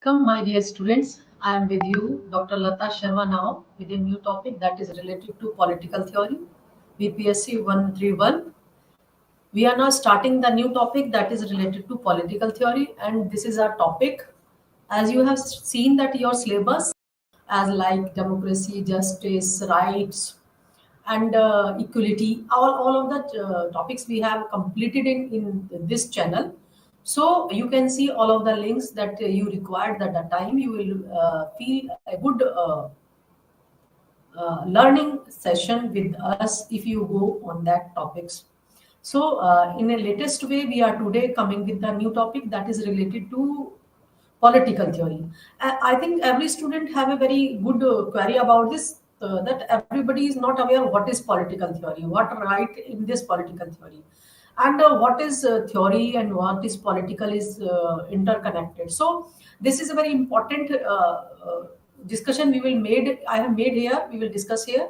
Come, my dear students, I am with you, Dr. Lata Sharma, now with a new topic that is related to political theory, BPSC 131. We are now starting the new topic that is related to political theory, and this is our topic. As you have seen that your syllabus, as like democracy, justice, rights, and equality, all of the topics we have completed in this channel. So you can see all of the links that you required at the time. You will feel a good learning session with us if you go on that topics. So in a latest way, we are today coming with a new topic that is related to political theory. I think every student have a very good query about this. That everybody is not aware what is political theory, what right in this political theory, and what is theory and what is political is interconnected. So this is a very important discussion we will made. I have made here. We will discuss here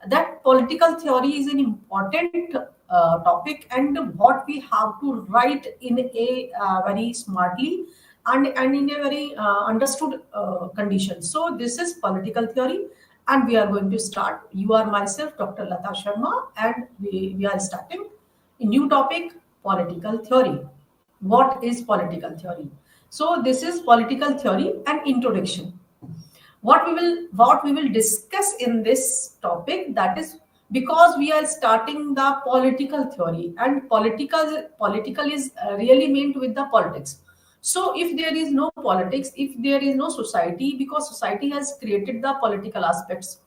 that political theory is an important topic, and what we have to write in a very smartly and in a very understood condition. So this is political theory, and we are going to start. You are myself, Dr. Lata Sharma, and we are starting a new topic, political theory. What is political theory? So this is political theory and introduction. What we will discuss in this topic, that is because we are starting the political theory, and political is really meant with the politics. So if there is no politics, if there is no society, because society has created the political aspects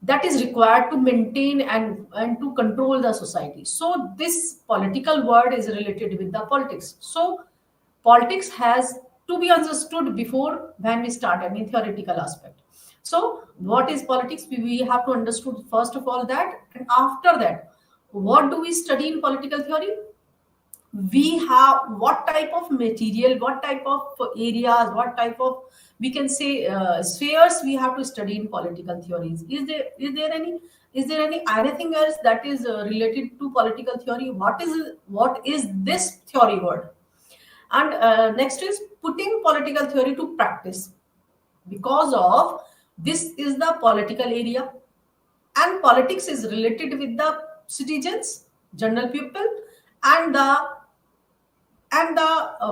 that is required to maintain and to control the society. So this political word is related with the politics. So politics has to be understood before when we start any theoretical aspect. So what is politics? We have to understood first of all that, and after that, what do we study in political theory? We have what type of material, what type of areas, what type of, we can say, spheres we have to study in political theories. Is there any anything else that is related to political theory? What is this theory word? And next is putting political theory to practice, because of this is the political area, and politics is related with the citizens, general people, and the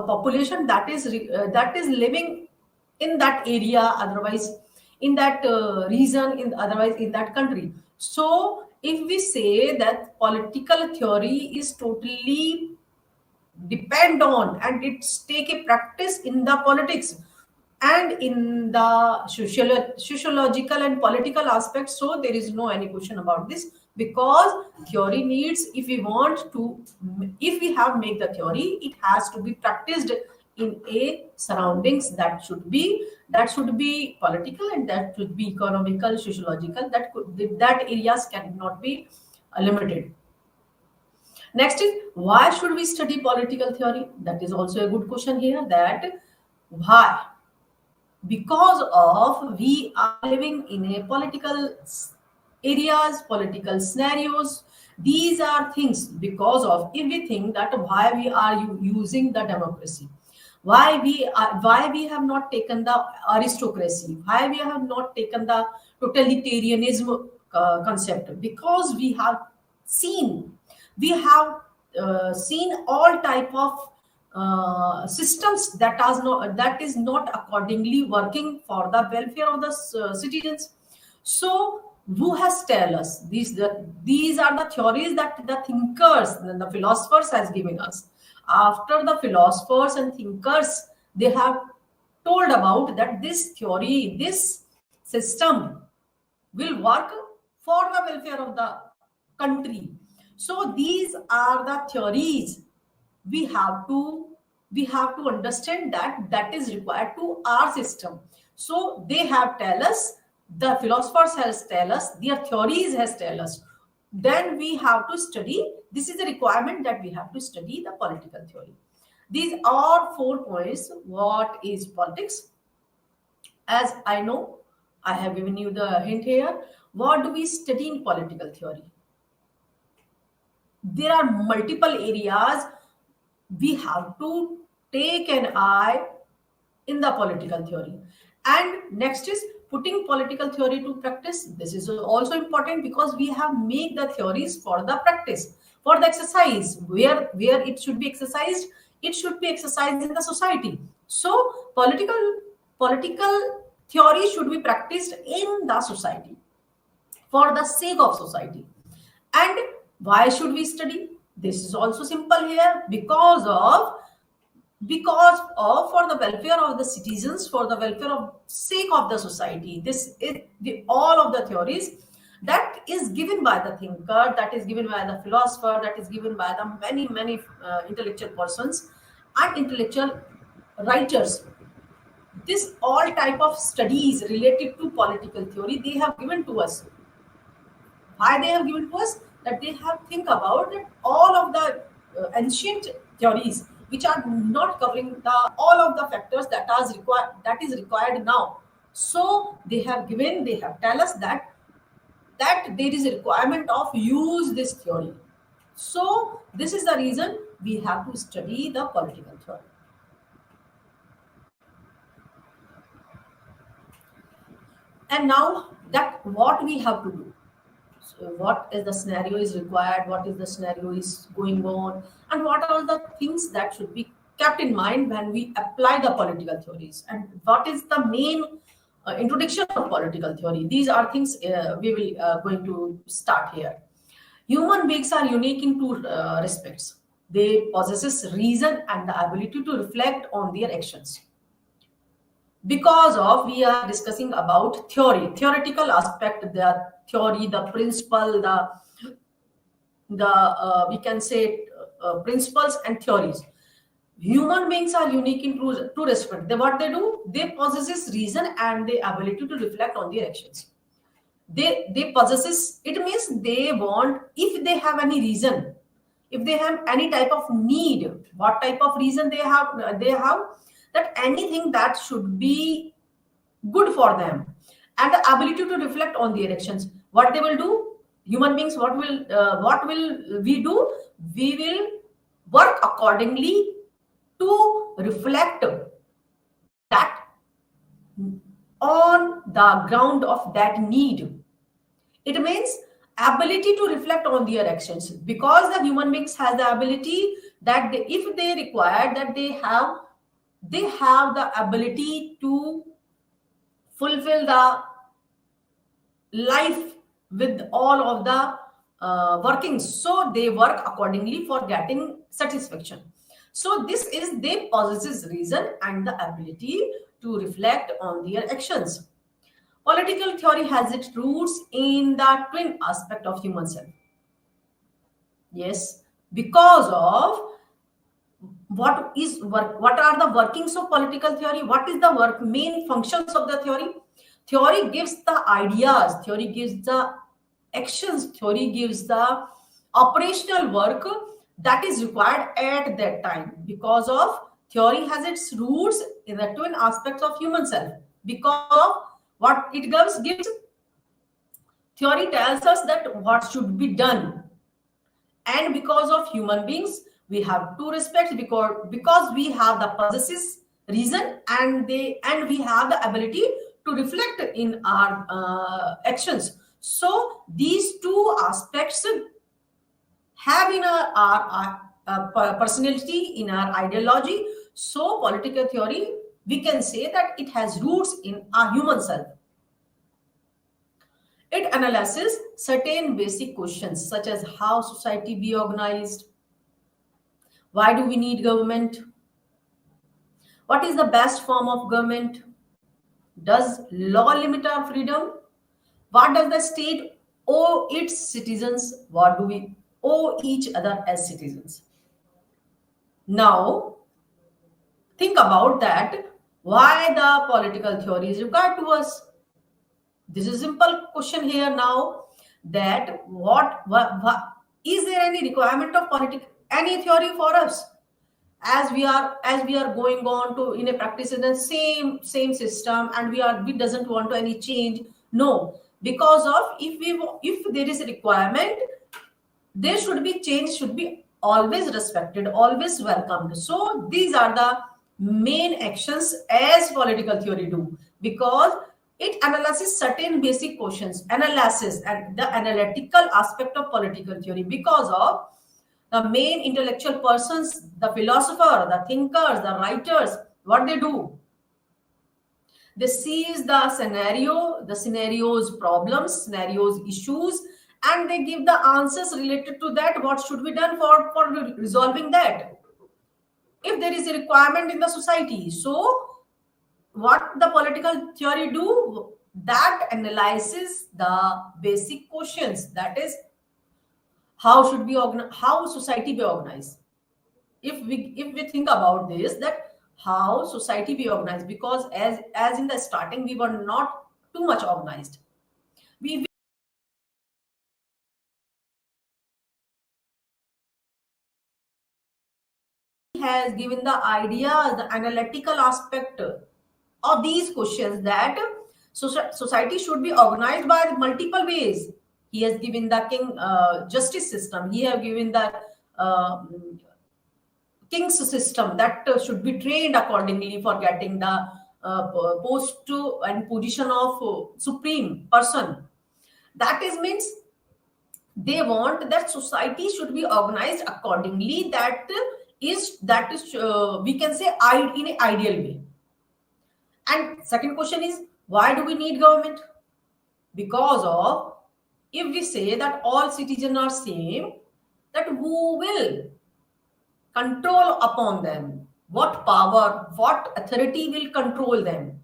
population that is living in that area, otherwise in that region, in otherwise in that country. So if we say that political theory is totally depend on, and it's take a practice in the politics and in the sociological and political aspects, so there is no any question about this, because theory needs, if we want to, if we have make the theory, it has to be practiced in a surroundings that should be political, and that should be economical, sociological, that areas cannot be limited. Next is, why should we study political theory? That is also a good question here. That why? Because of we are living in a political areas, political scenarios. These are things because of, if we think that why we are using the democracy, why we have not taken the aristocracy, why we have not taken the totalitarianism concept, because we have seen all type of systems that is not accordingly working for the welfare of the citizens. So who has tell us these are the theories that the thinkers and the philosophers has given us. After the philosophers and thinkers, they have told about that this theory, this system will work for the welfare of the country. So these are the theories we have to we have to understand that is required to our system. So they have tell us, the philosophers has tell us, their theories has tell us, then we have to study. This is a requirement that we have to study the political theory. These are 4 points. What is politics? As I know, I have given you the hint here. What do we study in political theory? There are multiple areas we have to take an eye in the political theory. And next is putting political theory to practice. This is also important because we have made the theories for the practice, for the exercise. Where it should be exercised, it should be exercised in the society. So political theory should be practiced in the society for the sake of society. And why should we study? This is also simple here, because of for the welfare of the citizens, for the welfare of sake of the society. This is the all of the theories that is given by the thinker, that is given by the philosopher, that is given by the many intellectual persons and intellectual writers. This all type of studies related to political theory they have given to us. Why they have given to us? That they have think about that all of the ancient theories which are not covering the all of the factors that is required now. So they have tell us that there is a requirement of use this theory. So this is the reason we have to study the political theory. And now that what we have to do. So what is the scenario is required, what is the scenario is going on, and what are the things that should be kept in mind when we apply the political theories, and what is the main introduction of political theory. These are things we will going to start here. Human beings are unique in two respects. They possesses reason and the ability to reflect on their actions. Because of we are discussing about theoretical aspect, the theory, the principle, the we can say principles and theories. Human beings are unique in two respect. What they do, they possesses reason and the ability to reflect on their actions. They possesses, it means they want, if they have any reason, if they have any type of need, what type of reason they have that anything that should be good for them, and the ability to reflect on their actions. What they will do, human beings, what will we do? We will work accordingly to reflect that on the ground of that need. It means ability to reflect on their actions, because the human beings has the ability that if they require that they have the ability to fulfill the life with all of the workings. So they work accordingly for getting satisfaction. So this is they possesses reason and the ability to reflect on their actions. Political theory has its roots in the twin aspect of human self. Yes, because of what are the workings of political theory, what is the main functions of the theory. Theory gives the ideas, theory gives the actions, theory gives the operational work that is required at that time. Because of theory has its roots in the twin aspects of human self. Because of what it gives theory tells us that what should be done. And because of human beings, we have two respects, because we have the possesses reason and we have the ability to reflect in our actions. So these two aspects have in our personality, in our ideology. So political theory, we can say that it has roots in our human self. It analyzes certain basic questions such as how society be organized, why do we need government, what is the best form of government, does law limit our freedom, what does the state owe its citizens, what do we owe each other as citizens. Now think about that, why the political theory is required to us. This is a simple question here now, that what is there any requirement of any theory for us, as we are going on to in a practice in the same system, and we doesn't want to any change. No, because of if there is a requirement, there should be change, should be always respected, always welcomed. So these are the main actions as political theory do, because it analyzes certain basic questions, analysis and the analytical aspect of political theory, because of the main intellectual persons, the philosopher, the thinkers, the writers, what they do, they seize the scenario, the scenario's problems, scenario's issues, and they give the answers related to that, what should be done for resolving that, if there is a requirement in the society. So what the political theory do, that analyzes the basic questions, that is how should be how society be organized. If we think about this, that how society be organized, because as in the starting we were not too much organized. We has given the idea, the analytical aspect of these questions, that society should be organized by multiple ways. He has given the king justice system, he have given the uh, king's system, that should be trained accordingly for getting the post to and position of supreme person. That is means they want that society should be organized accordingly, that is we can say in an ideal way. And second question is, why do we need government? Because of, if we say that all citizens are same, that who will control upon them, what power, what authority will control them?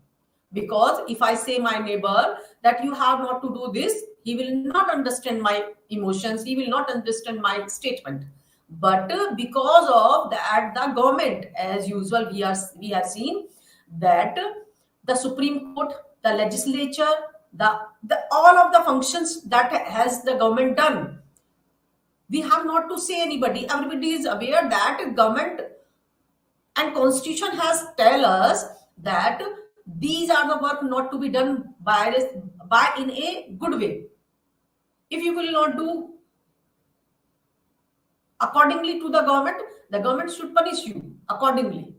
Because if I say my neighbor that you have not to do this, he will not understand my emotions, he will not understand my statement. But because of that, the government, as usual, we have seen that the Supreme Court, the legislature, the all of the functions that has the government done, we have not to say anybody, everybody is aware that government and constitution has tell us that these are the work not to be done by in a good way. If you will not do accordingly to the government should punish you accordingly.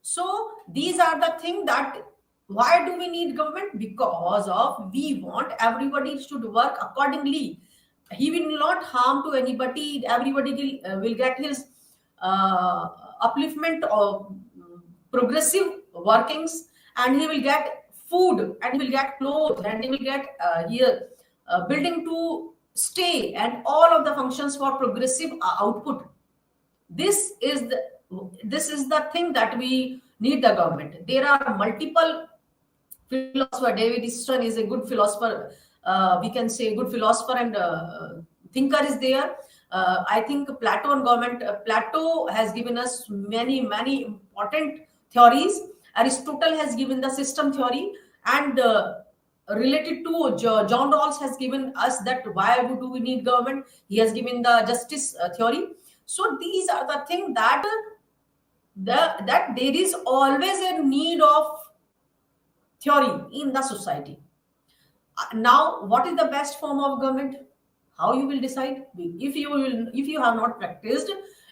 So these are the thing, that why do we need government? Because of we want everybody should work accordingly. He will not harm to anybody, everybody will get his uh, upliftment of progressive workings, and he will get food, and he will get clothes, and he will get here building to stay, and all of the functions for progressive output. this is the this is the thing that we need the government. There are multiple philosopher. David Easton is a good philosopher, we can say good philosopher and thinker is there. I think Plato and government, Plato has given us many important theories. Aristotle has given the system theory, and related to John Rawls has given us that why do we need government. He has given the justice theory. So these are the things that that there is always a need of theory in the society. Now, what is the best form of government? How you will decide? If you have not practiced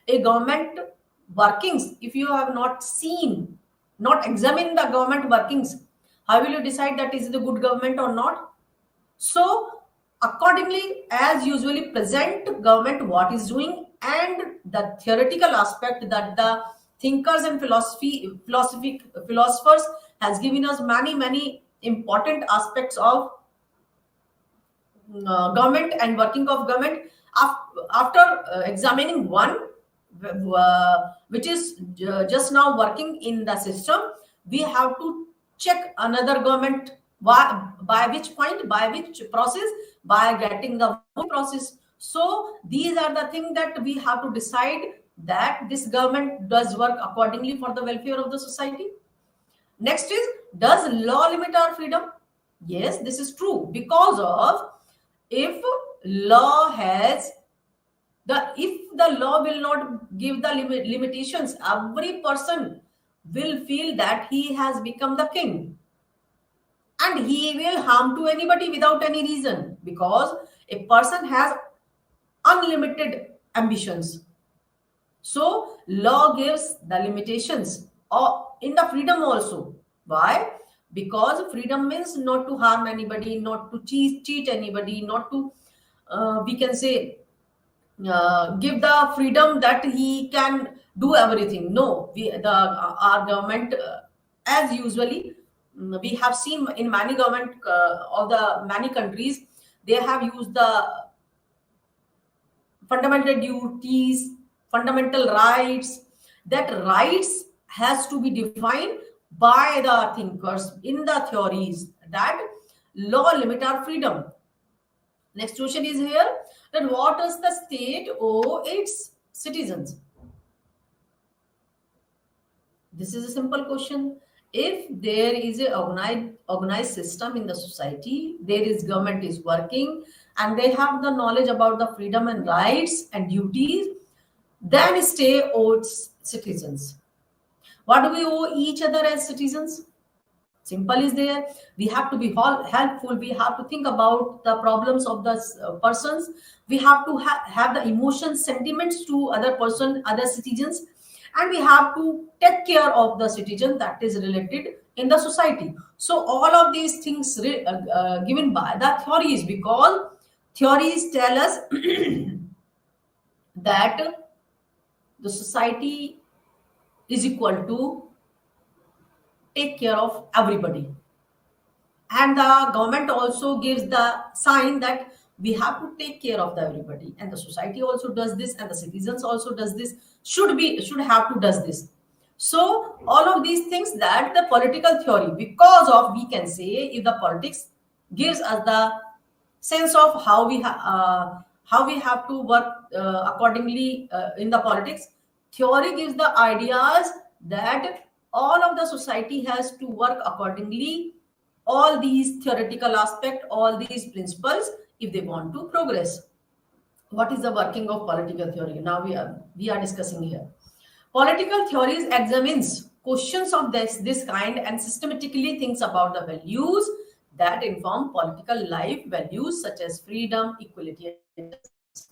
a government workings, if you have not seen, not examined the government workings, how will you decide that is the good government or not? So accordingly, as usually present government what is doing, and the theoretical aspect that the thinkers and philosophers has given us many important aspects of government and working of government. After examining one which is just now working in the system, we have to check another government. Why, by which point, by which process, by getting the process. So these are the things that we have to decide, that this government does work accordingly for the welfare of the society. Next is, does law limit our freedom? Yes, this is true, because of, if law has if the law will not give the limitations, every person will feel that he has become the king, and he will harm to anybody without any reason, because a person has unlimited ambitions. So law gives the limitations or in the freedom also. Why? Because freedom means not to harm anybody, not to cheat anybody, not to we can say give the freedom that he can do everything. No, our government, as usually we have seen in many government of the many countries, they have used the fundamental duties, fundamental rights. That rights has to be defined by the thinkers in the theories, that law limit our freedom. Next question is here, that what does the state owe its citizens? This is a simple question. If there is a organized system in the society, there is government is working, and they have the knowledge about the freedom and rights and duties, then state owes citizens. What do we owe each other as citizens? Simple is there. We have to be helpful. We have to think about the problems of the persons. We have to have the emotions, sentiments to other person, other citizens, and we have to take care of the citizen that is related in the society. So all of these things given by the theories, because theories tell us that the society is equal to take care of everybody, and the government also gives the sign that we have to take care of the everybody, and the society also does this, and the citizens also does this, should have to does this. So all of these things, that the political theory, because of, we can say, if the politics gives us the sense of how we have to work accordingly in the politics. Theory gives the ideas that all of the society has to work accordingly, all these theoretical aspect, all these principles, if they want to progress. What is the working of political theory? Now we are discussing here. Political theories examines questions of this kind and systematically thinks about the values that inform political life, values such as freedom, equality, and justice.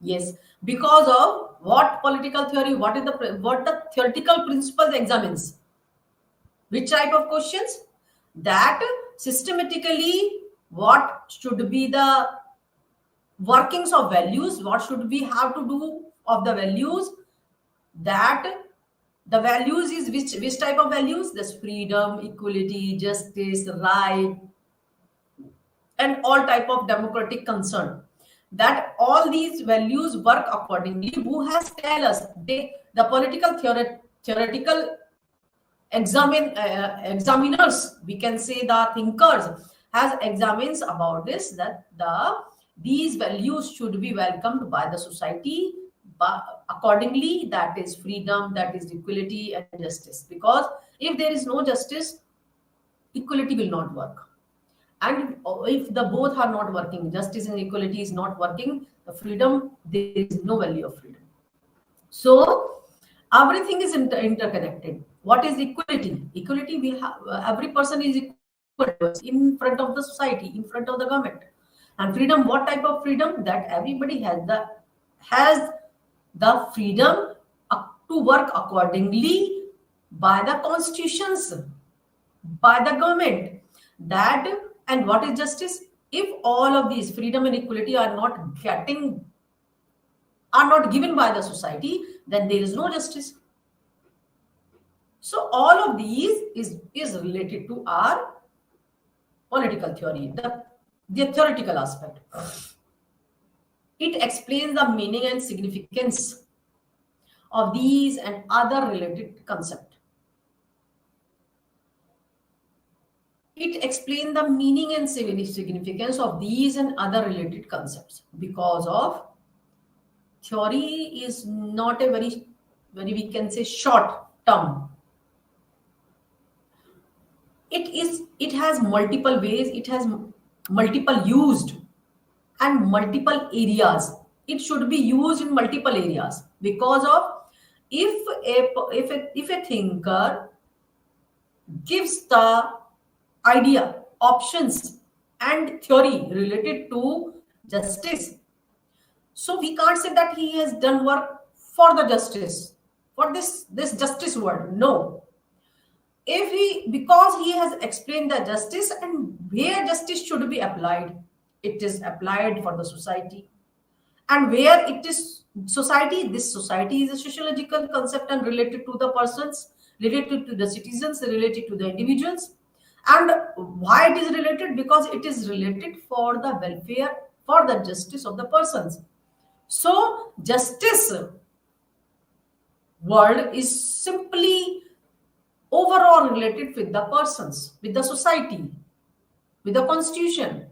Yes, because of what political theory, what the theoretical principles examines, which type of questions, that systematically what should be the workings of values, what should we have to do of the values, that the values is which type of values, this freedom, equality, justice, right, and all type of democratic concern, that all these values work accordingly. Who has tell us, the political theoretical examiners, we can say the thinkers, has examines about this, that these values should be welcomed by the society, but accordingly, that is freedom, that is equality and justice. Because if there is no justice, equality will not work, and if the both are not working, justice and equality is not working, the freedom, there is no value of freedom. So everything is interconnected. What is equality? Equality, we have every person is equal in front of the society, in front of the government. And freedom, what type of freedom? That everybody has the freedom to work accordingly by the constitutions, by the government. That, and what is justice? If all of these freedom and equality are not given by the society, then there is no justice. So all of these is related to our political theory, the theoretical aspect. It explains the meaning and significance of these and other related concepts. It explains the meaning and significance of these and other related concepts, because of theory is not a very, we can say, short term. It has multiple ways, it has multiple used and multiple areas. It should be used in multiple areas, because of, if a thinker gives the idea, options and theory related to justice, so we can't say that he has done work for the justice, for this justice word. No, if he, because he has explained the justice and where justice should be applied, it is applied for the society, and where it is society, this society is a sociological concept and related to the persons, related to the citizens, related to the individuals. And why it is related? Because it is related for the welfare, for the justice of the persons. So justice world is simply overall related with the persons, with the society, with the constitution.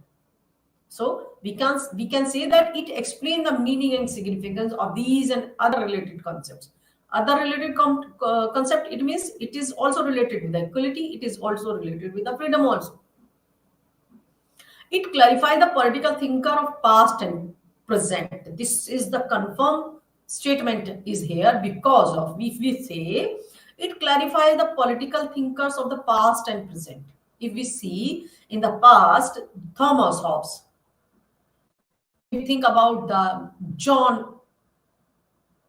So we can say that it explains the meaning and significance of these and other related concepts. Other related concept, it means it is also related with the equality. It is also related with the freedom also. It clarifies the political thinker of past and present. This is the confirmed statement is here because of, if we say, it clarifies the political thinkers of the past and present. If we see in the past, Thomas Hobbes, if we think about the John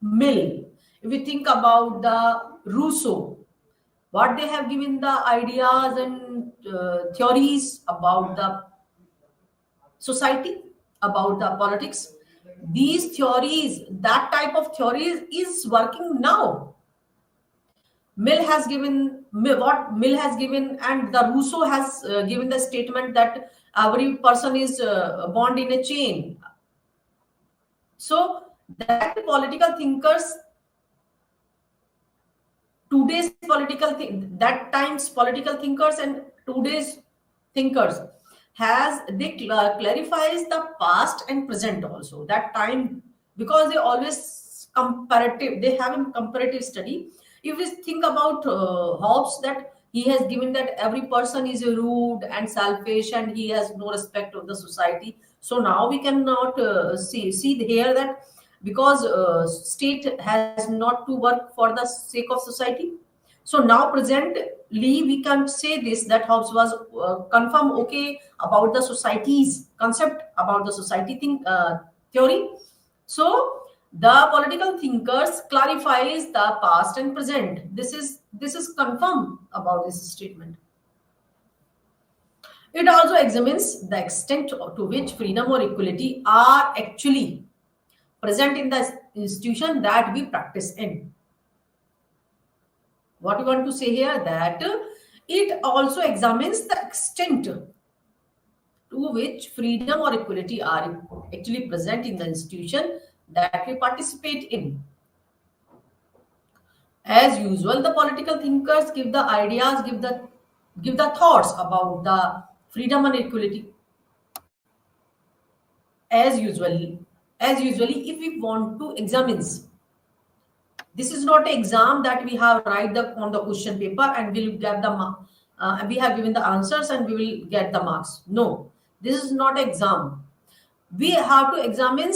Mill, if we think about the Rousseau, what they have given the ideas and theories about the society, about the politics, these theories, that type of theories is working now. Mill has given what Mill has given, and the Rousseau has given the statement that every person is bound in a chain. So that political thinkers, today's that times political thinkers and today's thinkers has, they clarifies the past and present also, that time, because they always comparative, they have a comparative study. If we think about Hobbes, that he has given that every person is rude and selfish and he has no respect of the society. So now we cannot see here that because state has not to work for the sake of society. So now presently we can say this, that Hobbes was confirm okay about the society's concept, about the society theory. So the political thinkers clarifies the past and present. This is confirmed about this statement. It also examines the extent to which freedom or equality are actually present in the institution that we practice in. What we want to say here, that it also examines the extent to which freedom or equality are actually present in the institution that we participate in. As usual, the political thinkers give the ideas, give the thoughts about the freedom and equality. As usually, if we want to examine, this is not an exam that we have write on the question paper and we'll get the we have given the answers and we will get the marks. No, this is not an exam. We have to examine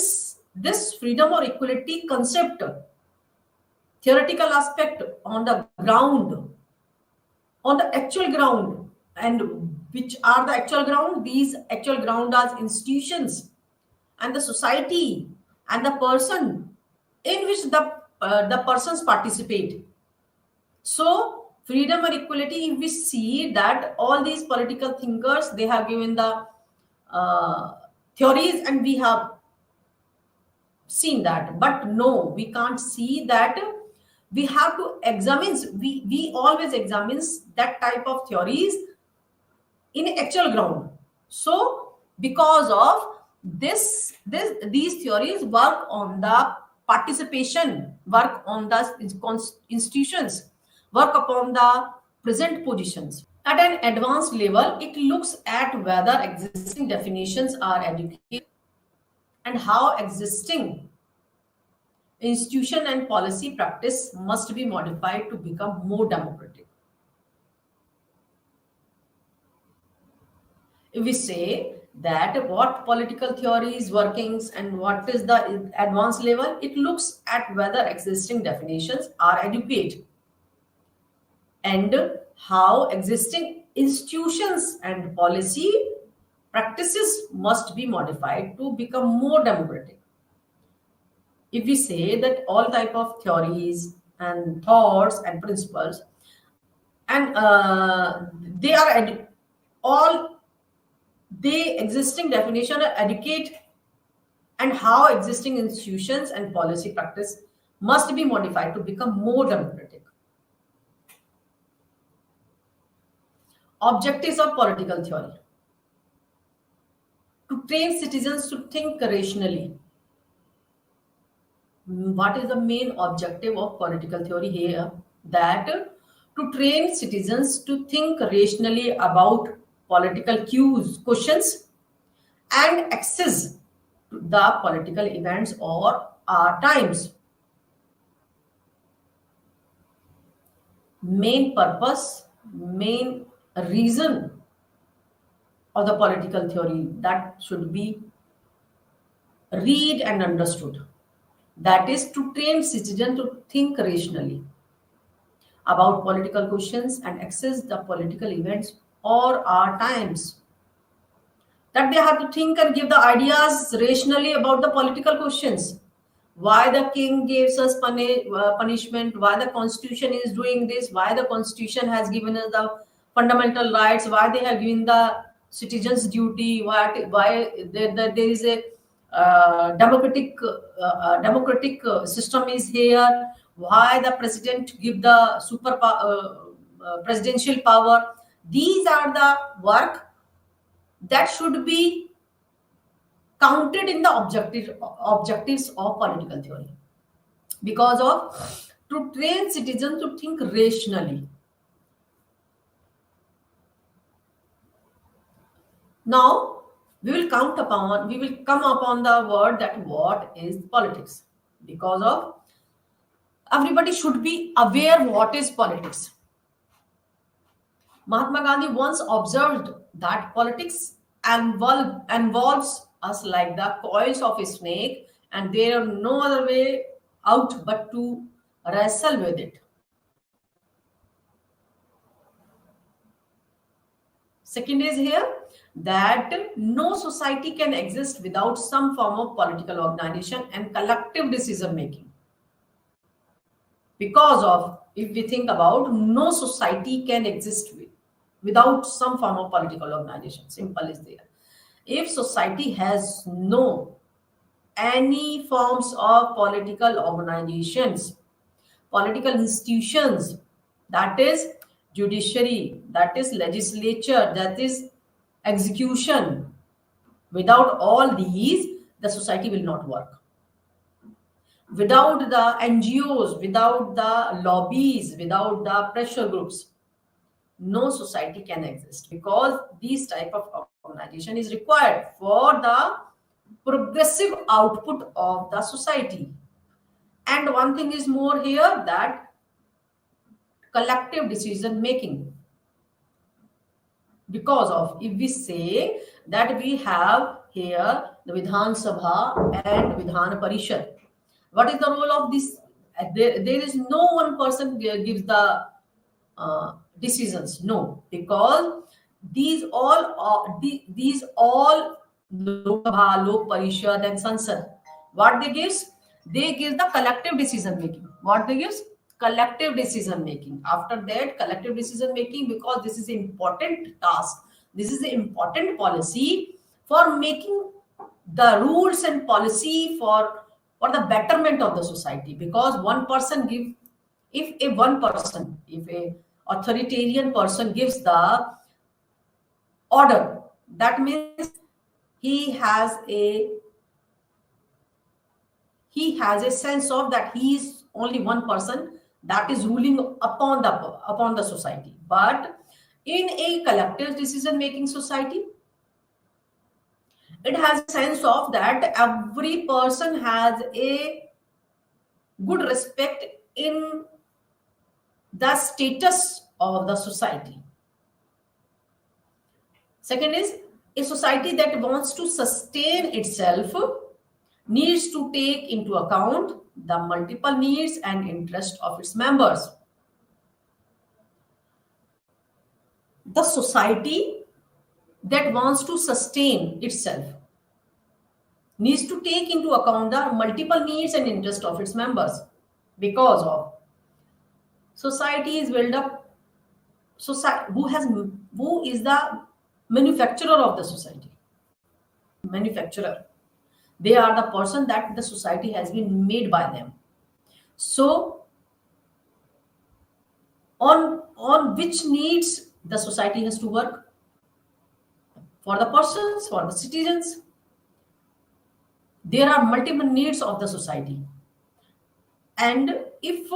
this freedom or equality concept, theoretical aspect on the ground, on the actual ground. And which are the actual ground? These actual ground are institutions and the society and the person in which the persons participate. So freedom and equality, if we see that all these political thinkers, they have given the theories and we have seen that, but no, we can't see that. We have to examine, we always examines that type of theories in actual ground. So because of these theories work on the participation, work on the institutions, work upon the present positions. At an advanced level, it looks at whether existing definitions are adequate and how existing institution and policy practice must be modified to become more democratic. If we say that what political theories workings and what is the advanced level, it looks at whether existing definitions are adequate and how existing institutions and policy practices must be modified to become more democratic. If we say that all type of theories and thoughts and principles and they are all the existing definition are educate and how existing institutions and policy practice must be modified to become more democratic. Objectives of political theory: to train citizens to think rationally. What is the main objective of political theory here? That to train citizens to think rationally about political cues, questions, and access to the political events or our times. Main purpose, main reason of the political theory that should be read and understood. That is to train citizens to think rationally about political questions and access the political events or our times. That they have to think and give the ideas rationally about the political questions. Why the king gives us punishment, why the constitution is doing this, why the constitution has given us the fundamental rights, why they have given the citizens duty, why there is a democratic system is here, why the president give the presidential power. These are the work that should be counted in the objectives of political theory, because of to train citizens to think rationally. Now we will come upon the word that what is politics, because of everybody should be aware what is politics. Mahatma Gandhi once observed that politics involves us like the coils of a snake, and there are no other way out but to wrestle with it. Second is here that no society can exist without some form of political organization and collective decision making. Because of, if we think about, no society can exist without some form of political organization. Simple is there. If society has no any forms of political organizations, political institutions, that is judiciary, that is legislature, that is execution, without all these, the society will not work. Without the NGOs, without the lobbies, without the pressure groups, no society can exist, because this type of organization is required for the progressive output of the society. And one thing is more here, that collective decision making. Because of, if we say that we have here the Vidhan Sabha and Vidhan Parishad, what is the role of this? There is no one person gives the decisions. No, because these all Lok Sabha, Lok Parishad, and Sansad, what they gives? They give the collective decision making. What they gives? Collective decision making. After that, collective decision making, because this is an important task. This is an important policy for making the rules and policy for the betterment of the society. Because one person give, if a authoritarian person gives the order, that means he has a sense of that he is only one person that is ruling upon the society. But in a collective decision making society, it has a sense of that every person has a good respect in the status of the society. Second is, a society that wants to sustain itself needs to take into account the multiple needs and interests of its members. The society that wants to sustain itself needs to take into account the multiple needs and interests of its members, because of society is built up society, who is the manufacturer of the society. Manufacturer, they are the person that the society has been made by them. So on which needs the society has to work? For the persons, for the citizens. There are multiple needs of the society, and if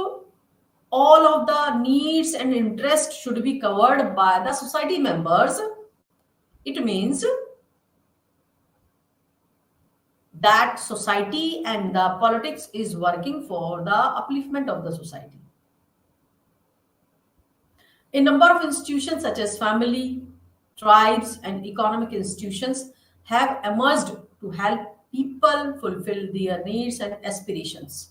all of the needs and interests should be covered by the society members, it means that society and the politics is working for the upliftment of the society. A number of institutions such as family, tribes, and economic institutions have emerged to help people fulfill their needs and aspirations.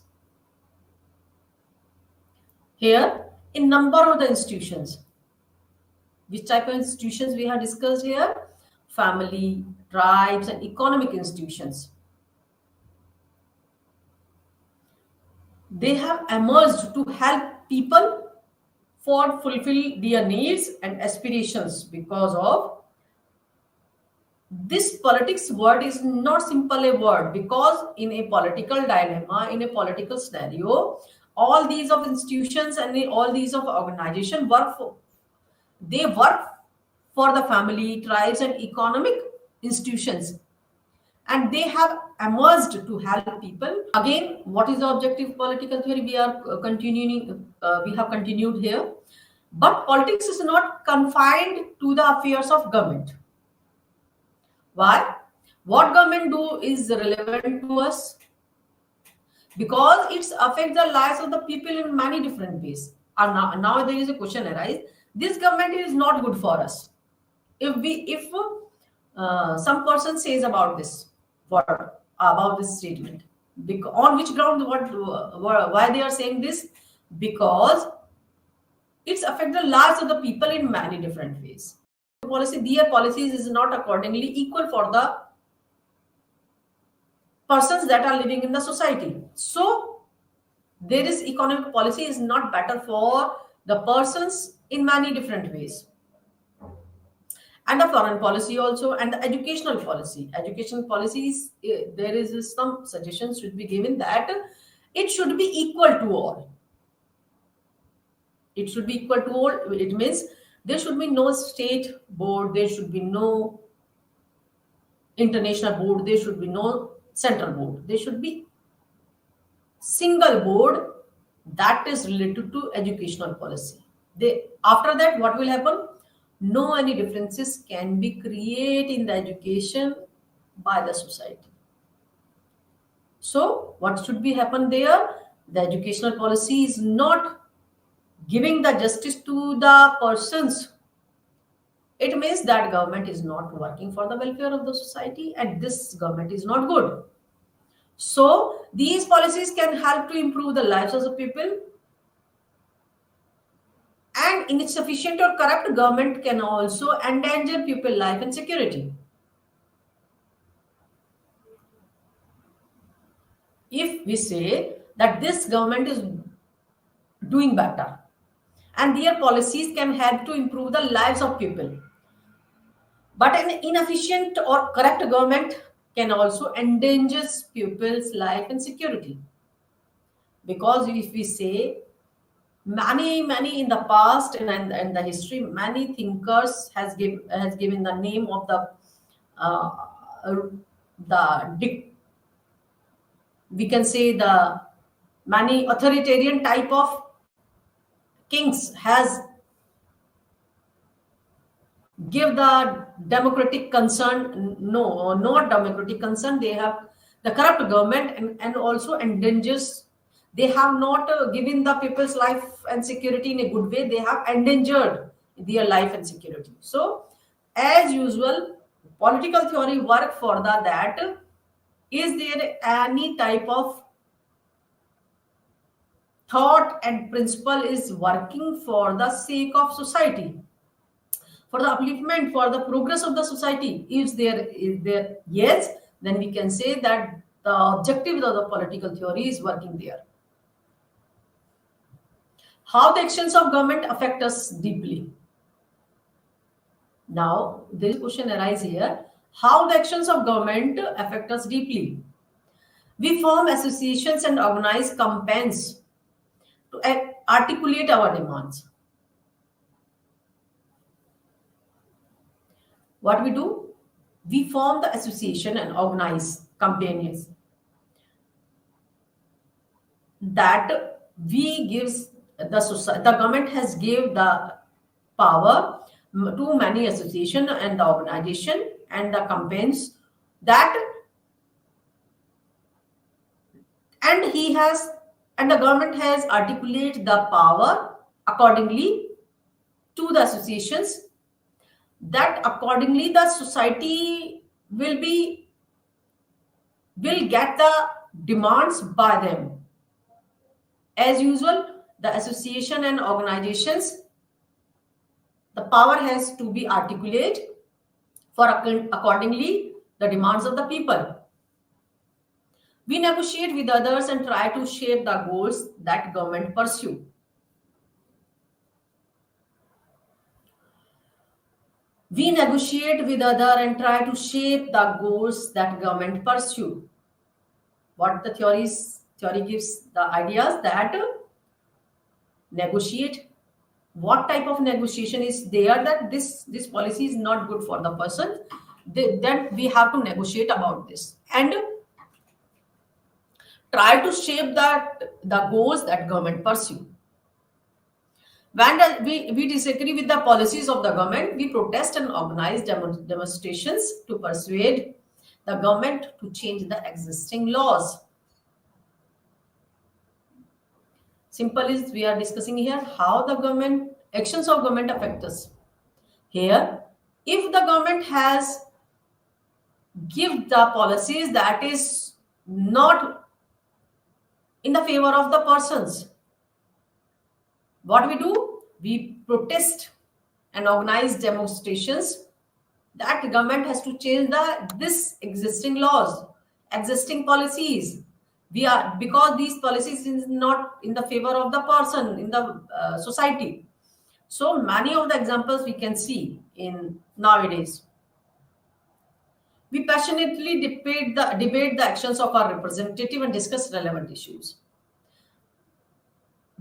Here, a number of the institutions. Which type of institutions we have discussed here? Family, tribes, and economic institutions. They have emerged to help people for fulfill their needs and aspirations. Because of this, politics word is not simple a word, because in a political dilemma, in a political scenario, all these of institutions and all these of organization work for, they work for the family, tribes, and economic institutions, and they have emerged to help people. Again, what is the objective political theory? We are continuing, we have continued here. But politics is not confined to the affairs of government. Why? What government do is relevant to us, because it affects the lives of the people in many different ways. And now there is a question arise: this government is not good for us. If some person says about this word, about this statement, on which ground, why they are saying this? Because it's affect the lives of the people in many different ways. Their policies is not accordingly equal for the persons that are living in the society. So there is economic policy is not better for the persons in many different ways. And the foreign policy also, and the educational policy. Educational policies, there is some suggestions should be given that it should be equal to all. It should be equal to all. It means there should be no state board, there should be no international board, there should be no central board. There should be single board that is related to educational policy. After that, what will happen? No any differences can be created in the education by the society. So what should be happen there? The educational policy is not giving the justice to the persons. It means that government is not working for the welfare of the society, and this government is not good. So these policies can help to improve the lives of the people, and insufficient or corrupt government can also endanger people life and security. If we say that this government is doing better and their policies can help to improve the lives of people, but an inefficient or corrupt government can also endanger people's life and security. Because if we say many in the past and the history, many thinkers has given the name of uh, the we can say the many authoritarian type of kings has give the democratic concern. No, not democratic concern. They have the corrupt government, and also endangers. They have not given the people's life and security in a good way. They have endangered their life and security. So as usual, political theory work for that. Is there any type of thought and principle is working for the sake of society, for the upliftment, for the progress of the society? Is there yes, then we can say that the objective of the political theory is working there. How the actions of government affect us deeply? Now there is a question arise here: how the actions of government affect us deeply. We form associations and organize campaigns to articulate our demands. What we do? We form the association and organize campaigns that we gives the society. The government has gave the power to many association and the organization and the campaigns that, and he has, and the government has articulate the power accordingly to the associations, that accordingly the society will get the demands by them. As usual, the association and organizations, the power has to be articulate for accordingly the demands of the people. We negotiate with others and try to shape the goals that government pursue. We negotiate with other and try to shape the goals that government pursue. What the theory gives the ideas that negotiate. What type of negotiation is there, that this policy is not good for the person, then we have to negotiate about this and try to shape that the goals that government pursue. When we disagree with the policies of the government, we protest and organize demonstrations to persuade the government to change the existing laws. Simple is we are discussing here how the government actions of government affect us. Here, if the government has give the policies that is not in the favor of the persons, what we do? We protest and organize demonstrations that the government has to change this existing laws, existing policies. We are, because these policies is not in the favor of the person in the society. So many of the examples we can see in nowadays. We passionately debate the actions of our representative and discuss relevant issues.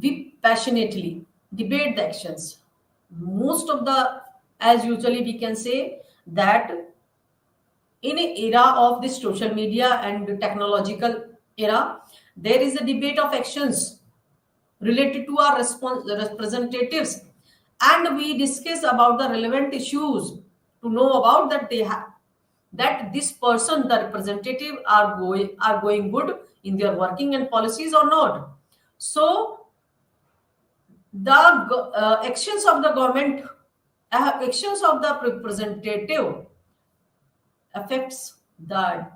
We passionately debate the actions. Most of the, as usually we can say that in an era of this social media and technological era, there is a debate of actions related to our representatives, and we discuss about the relevant issues to know about that they have, that this person, the representative, are going good in their working and policies or not. So the actions of the government, actions of the representative affects the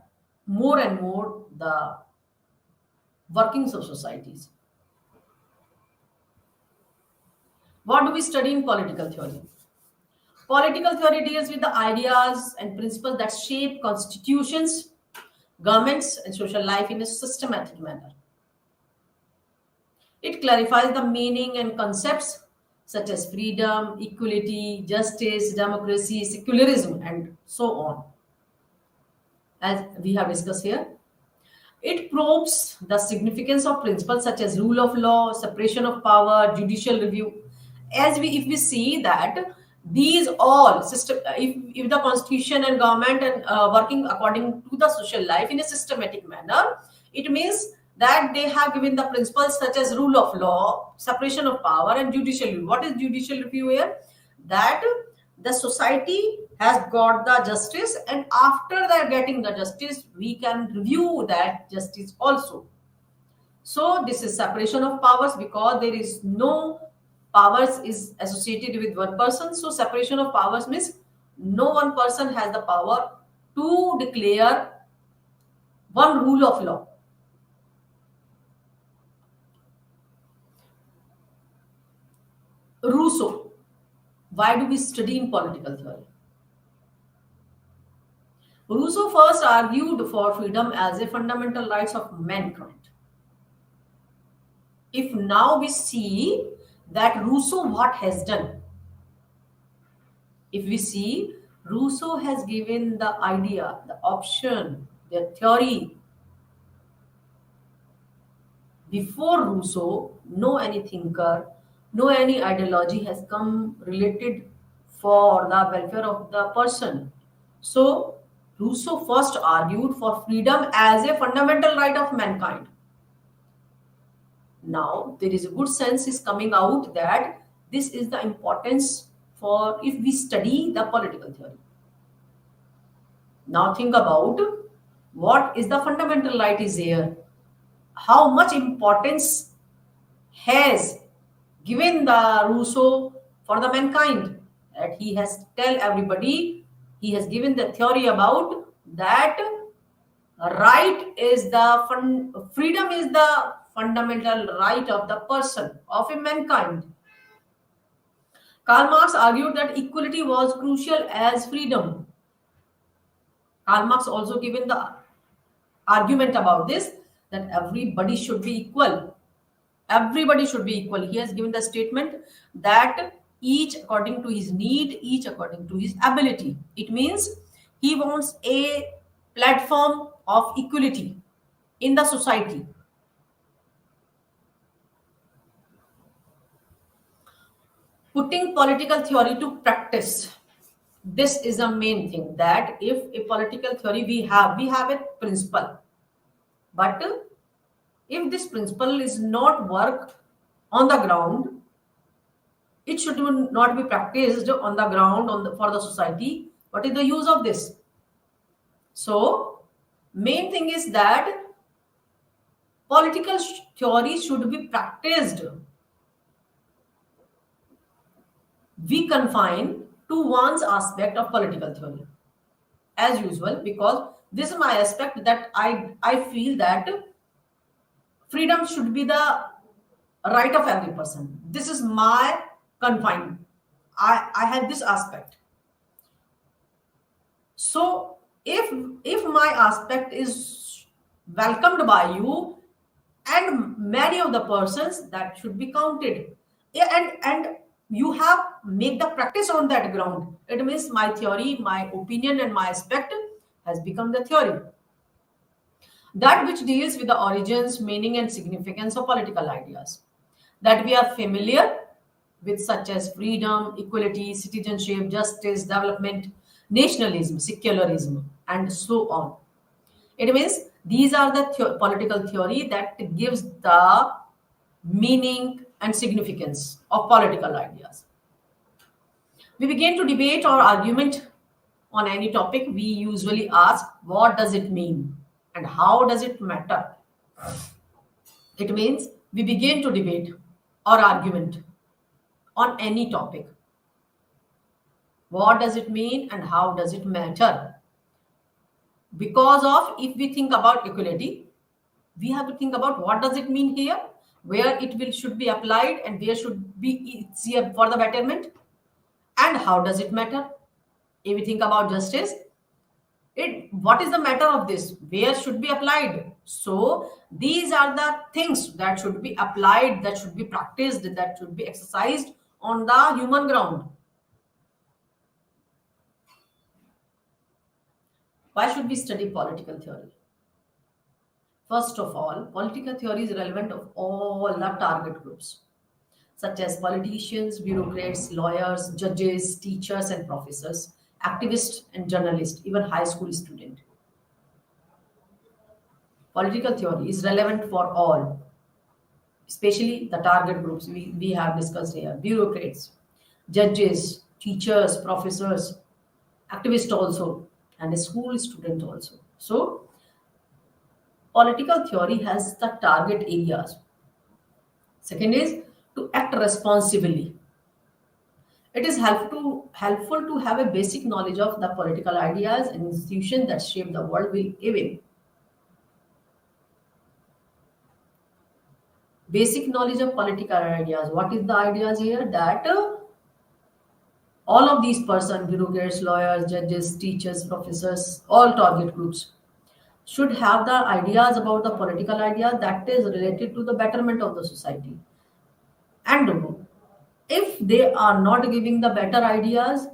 more and more the workings of societies. What do we study in political theory? Political theory deals with the ideas and principles that shape constitutions, governments, and social life in a systematic manner. It clarifies the meaning and concepts such as freedom, equality, justice, democracy, secularism, and so on, as we have discussed here. It probes the significance of principles such as rule of law, separation of power, judicial review. If we see that these all system, if the constitution and government and working according to the social life in a systematic manner, it means that they have given the principles such as rule of law, separation of power, and judicial review. What is judicial review here? That the society has got the justice, and after they're getting the justice, we can review that justice also. So this is separation of powers, because there is no powers is associated with one person. So separation of powers means no one person has the power to declare one rule of law. Rousseau. Why do we study in political theory? Rousseau first argued for freedom as a fundamental rights of mankind. If now we see that Rousseau what has done, If we see, Rousseau has given the idea, the option, the theory. Before Rousseau, no any thinker, no any ideology has come related for the welfare of the person. So, Rousseau first argued for freedom as a fundamental right of mankind. Now, there is a good sense is coming out that this is the importance for if we study the political theory. Now, think about what is the fundamental right is here, how much importance has given the Rousseau for the mankind, that he has tell everybody, he has given the theory about that right is the freedom is the fundamental right of the person of a mankind. Karl Marx argued that equality was crucial as freedom. Karl Marx also given the argument about this, that everybody should be equal. Everybody should be equal. He has given the statement that each according to his need, each according to his ability. It means he wants a platform of equality in the society. Putting political theory to practice. This is a main thing, that if a political theory we have a principle, but if this principle is not work on the ground, it should not be practiced on the ground for the society. What is the use of this? So main thing is that political theory should be practiced. We confine to one's aspect of political theory as usual, because this is my aspect, that I feel that freedom should be the right of every person. This is my confine. I have this aspect. So if my aspect is welcomed by you and many of the persons, that should be counted. Yeah, and you have make the practice on that ground. It means my theory, my opinion, and my aspect has become the theory. That which deals with the origins, meaning, and significance of political ideas that we are familiar with, such as freedom, equality, citizenship, justice, development, nationalism, secularism, and so on. It means these are the political theory that gives the meaning and significance of political ideas. We begin to debate or argument on any topic. We usually ask, what does it mean and how does it matter? It means we begin to debate or argument on any topic. What does it mean and how does it matter? Because of, if we think about equality, we have to think about what does it mean here, where it will should be applied, and where should be it's here for the betterment, and how does it matter. If we think about justice, it what is the matter of this, where should be applied. So these are the things that should be applied, that should be practiced, that should be exercised on the human ground. Why should we study political theory? First of all, political theory is relevant of all the target groups, such as politicians, bureaucrats, lawyers, judges, teachers and professors, activists and journalists, even high school student. Political theory is relevant for all, especially the target groups we have discussed here: bureaucrats, judges, teachers, professors, activists also, and a school student also. So political theory has the target areas. Second is to act responsibly. It is helpful to have a basic knowledge of the political ideas and institutions that shape the world we live in. Basic knowledge of political ideas. What is the ideas here? That all of these persons, bureaucrats, lawyers, judges, teachers, professors, all target groups, should have the ideas about the political idea that is related to the betterment of the society. And if they are not giving the better ideas,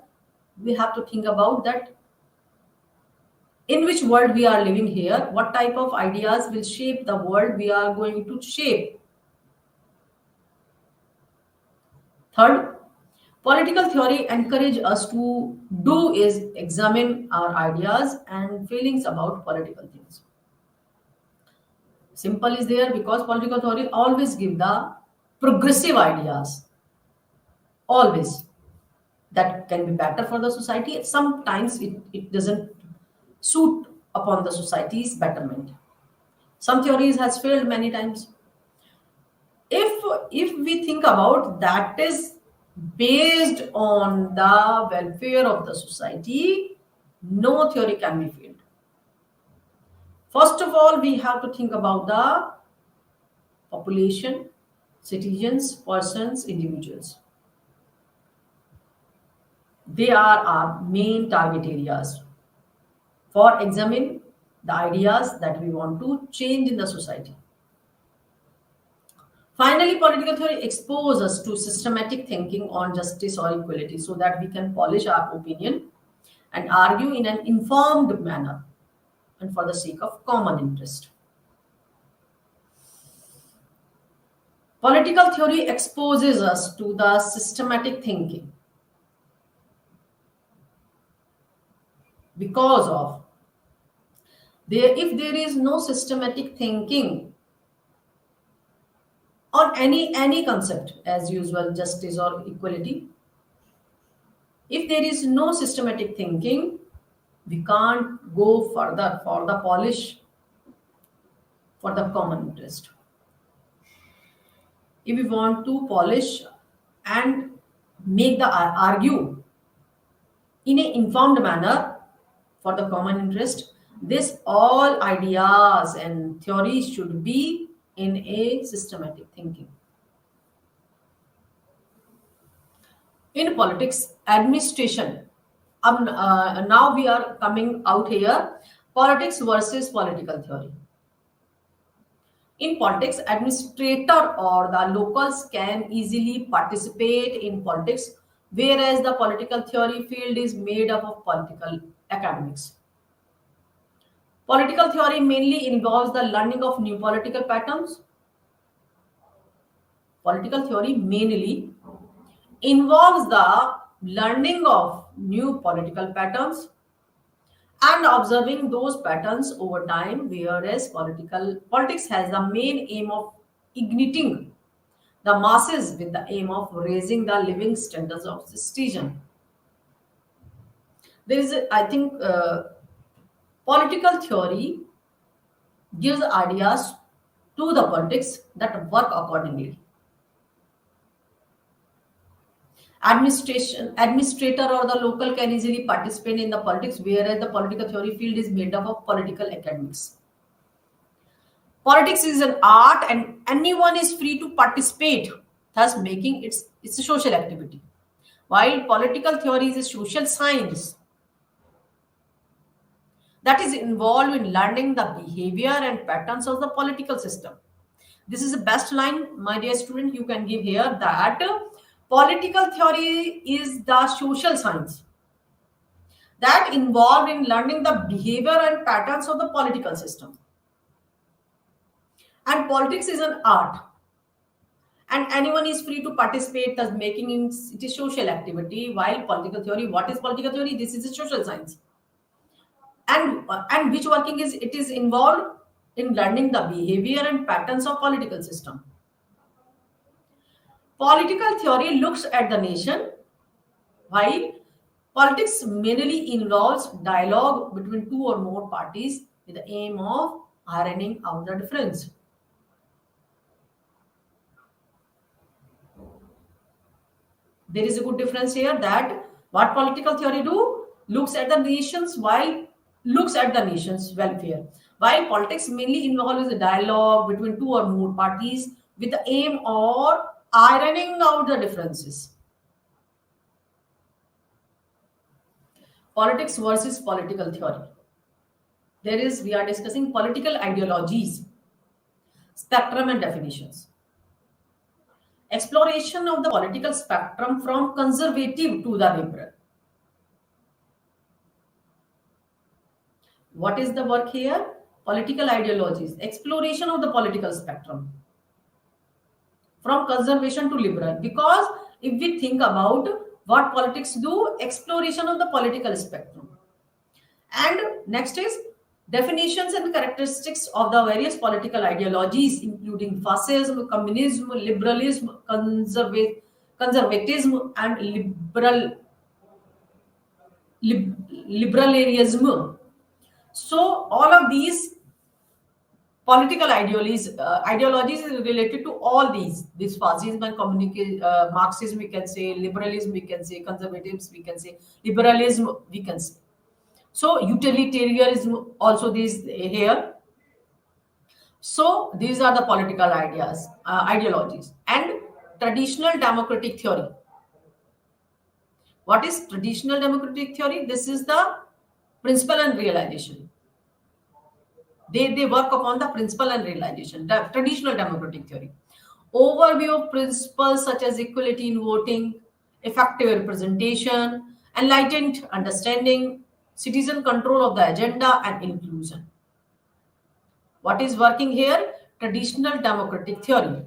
we have to think about that in which world we are living here, what type of ideas will shape the world we are going to shape. Third, political theory encourage us to do is examine our ideas and feelings about political things. Simple is there because political theory always give the progressive ideas, always, that can be better for the society. Sometimes it doesn't suit upon the society's betterment. Some theories has failed many times. If we think about that is based on the welfare of the society, no theory can be failed. First of all, we have to think about the population, citizens, persons, individuals. They are our main target areas for examine the ideas that we want to change in the society. Finally, political theory exposes us to systematic thinking on justice or equality so that we can polish our opinion and argue in an informed manner and for the sake of common interest. Political theory exposes us to the systematic thinking because of if there is no systematic thinking on any concept as usual justice or equality, if there is no systematic thinking, we can't go further for the polish for the common interest. If we want to polish and make the argue in an informed manner for the common interest, this all ideas and theories should be in a systematic thinking. In politics, administration. Now we are coming out here. Politics versus political theory. In politics, administrator or the locals can easily participate in politics, whereas the political theory field is made up of political academics. Political theory mainly involves the learning of new political patterns. Political theory mainly involves the learning of new political patterns and observing those patterns over time, whereas politics has the main aim of igniting the masses with the aim of raising the living standards of the citizen. There is, I think, political theory gives ideas to the politics that work accordingly. Administrator or the local can easily participate in the politics, whereas the political theory field is made up of political academics. Politics is an art and anyone is free to participate, thus making it's a social activity. While political theory is a social science that is involved in learning the behavior and patterns of the political system. This is the best line, my dear student, you can give here that political theory is the social science that involved in learning the behavior and patterns of the political system. And politics is an art and anyone is free to participate, thus making it a social activity. While political theory, what is political theory? This is a social science. And which working is it is involved in learning the behavior and patterns of political system. Political theory looks at the nation, while politics mainly involves dialogue between two or more parties with the aim of ironing out the difference. There is a good difference here that what political theory do looks at the nation's welfare, while politics mainly involves a dialogue between two or more parties with the aim of ironing out the differences. Politics versus political theory. We are discussing political ideologies, spectrum and definitions. Exploration of the political spectrum from conservative to the liberal. What is the work here? Political ideologies, exploration of the political spectrum from conservation to liberal. Because if we think about what politics do, exploration of the political spectrum. And next is definitions and characteristics of the various political ideologies, including fascism, communism, liberalism, conservatism, and liberalism. So all of these political ideologies is related to all these fascism and Marxism, we can say liberalism, we can say conservatives, we can say liberalism, we can say. So utilitarianism also this here. So these are the political ideologies. And traditional democratic theory. What is traditional democratic theory? This is the principle and realization. They work upon the principle and realization. The traditional democratic theory. Overview of principles such as equality in voting, effective representation, enlightened understanding, citizen control of the agenda, and inclusion. What is working here? Traditional democratic theory.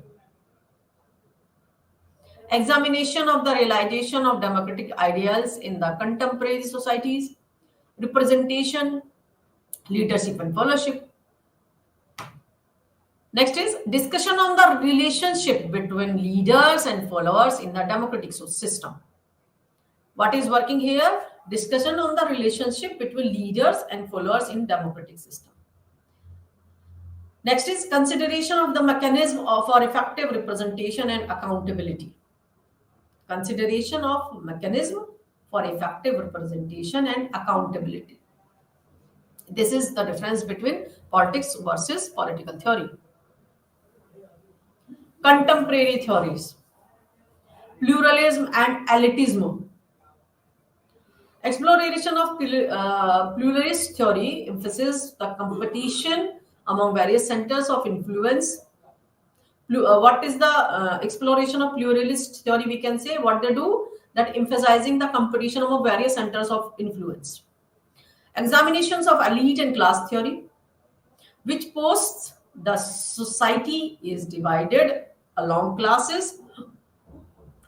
Examination of the realization of democratic ideals in the contemporary societies, representation, leadership, and followership. Next is discussion on the relationship between leaders and followers in the democratic system. What is working here? Discussion on the relationship between leaders and followers in democratic system. Next is consideration of the mechanism for effective representation and accountability. Consideration of mechanism for effective representation and accountability. This is the difference between politics versus political theory. Contemporary theories, pluralism and elitism. Exploration of pluralist theory emphasizes the competition among various centers of influence. What is the exploration of pluralist theory? We can say what they do, that emphasizing the competition among various centers of influence. Examinations of elite and class theory, which posts the society is divided along classes,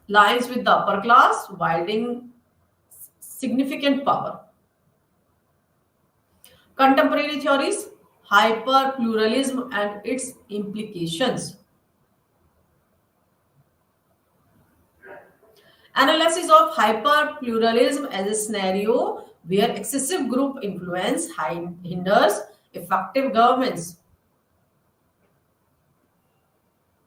lines with the upper class wielding significant power. Contemporary theories, hyper pluralism and its implications. Analysis of hyper pluralism as a scenario where excessive group influence hinders effective governments.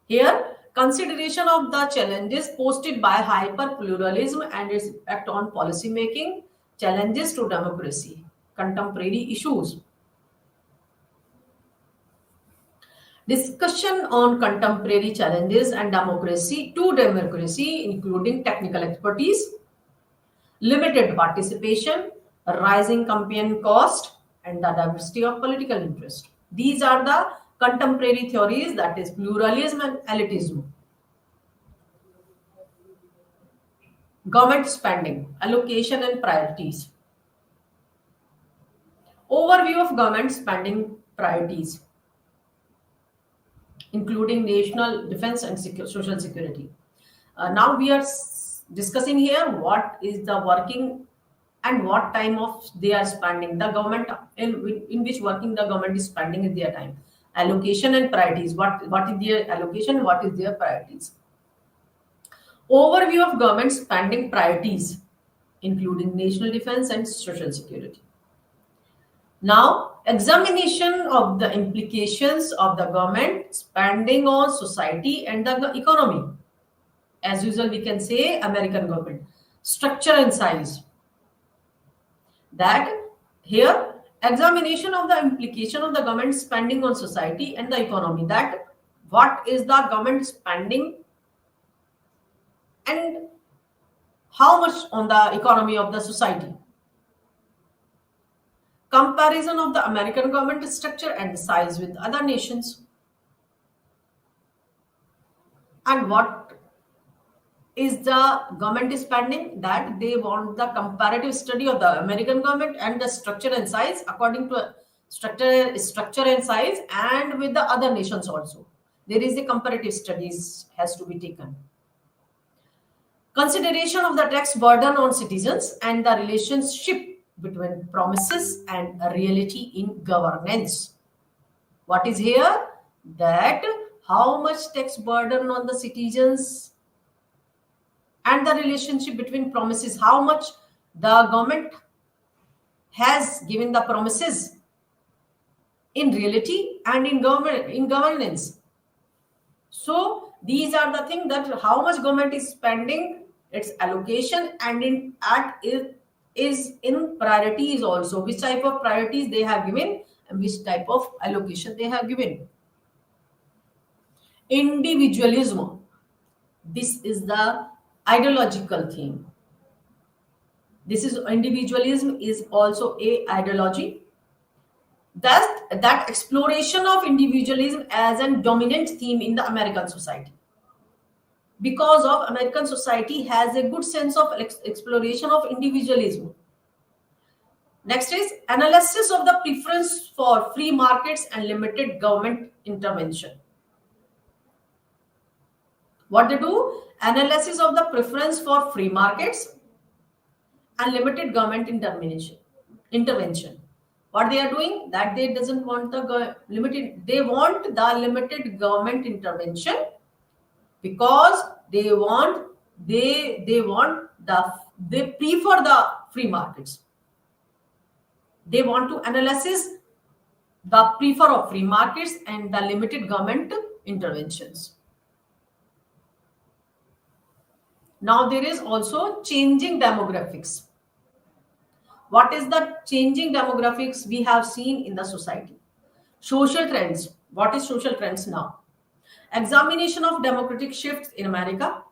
Here, consideration of the challenges posted by hyperpluralism and its impact on policy making, challenges to democracy, contemporary issues. Discussion on contemporary challenges and democracy, including technical expertise, limited participation, rising campaign cost, and the diversity of political interest. These are the contemporary theories, that is pluralism and elitism. Government spending, allocation and priorities. Overview of government spending priorities, including national defense and social security. Now we are discussing here what is the working and what time of they are spending the government, in which working the government is spending in their time. Allocation and priorities. What is their allocation? What is their priorities? Overview of government spending priorities, including national defense and social security. Now, examination of the implications of the government spending on society and the economy. As usual, we can say American government. Structure and size. That here, examination of the implication of the government spending on society and the economy. That what is the government spending and how much on the economy of the society. Comparison of the American government structure and size with other nations. And what is the government is spending, that they want the comparative study of the American government and the structure and size according to structure and size, and with the other nations also. There is a comparative studies has to be taken. Consideration of the tax burden on citizens and the relationship between promises and reality in governance. What is here? That how much tax burden on the citizens and the relationship between promises, how much the government has given the promises in reality and in governance. So these are the things, that how much government is spending, its allocation, and in at it is in priorities also, which type of priorities they have given and which type of allocation they have given. Individualism, this is the ideological theme. This is individualism is also a ideology. That exploration of individualism as a dominant theme in the American society, because of American society has a good sense of exploration of individualism. Next is analysis of the preference for free markets and limited government intervention. What they do? Analysis of the preference for free markets and limited government intervention. What they are doing? That they doesn't want the limited. They want the limited government intervention, because they prefer the free markets. They want to analysis the prefer of free markets and the limited government interventions. Now there is also changing demographics. What is the changing demographics we have seen in the society? Social trends. What is social trends now? Examination of democratic shifts in America,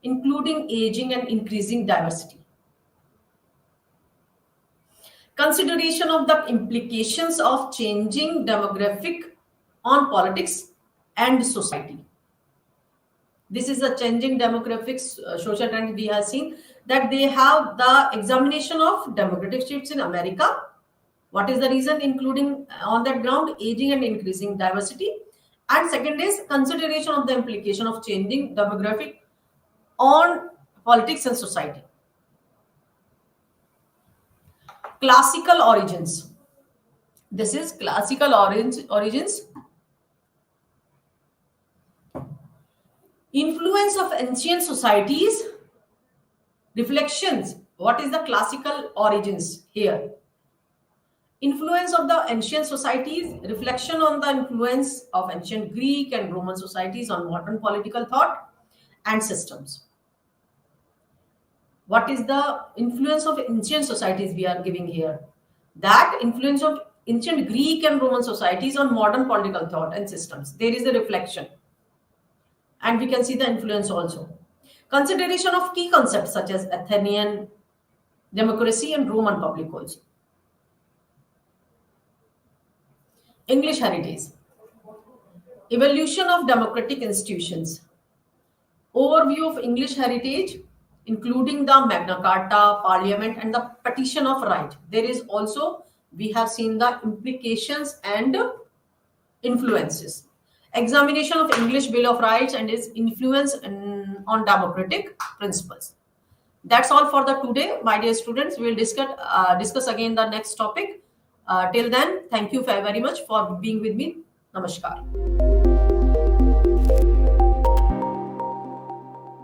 including aging and increasing diversity. Consideration of the implications of changing demographic on politics and society. This is a changing demographics social trend we have seen, that they have the examination of demographic shifts in America. What is the reason? Including on that ground, aging and increasing diversity. And second is consideration of the implication of changing demographic on politics and society. Classical origins. This is classical origins. Influence of ancient societies. Reflections. What is the classical origins here? Influence of the ancient societies, reflection on the influence of ancient Greek and Roman societies on modern political thought and systems. What is the influence of ancient societies we are giving here? That influence of ancient Greek and Roman societies on modern political thought and systems. There is a reflection. And we can see the influence also. Consideration of key concepts such as Athenian democracy and Roman public also. English heritage. Evolution of democratic institutions. Overview of English heritage, including the Magna Carta, Parliament, and the Petition of Right. There is also, we have seen the implications and influences. Examination of English Bill of Rights and its influence on democratic principles. That's all for the today, my dear students. We will discuss again the next topic. Till then, thank you very much for being with me. Namaskar.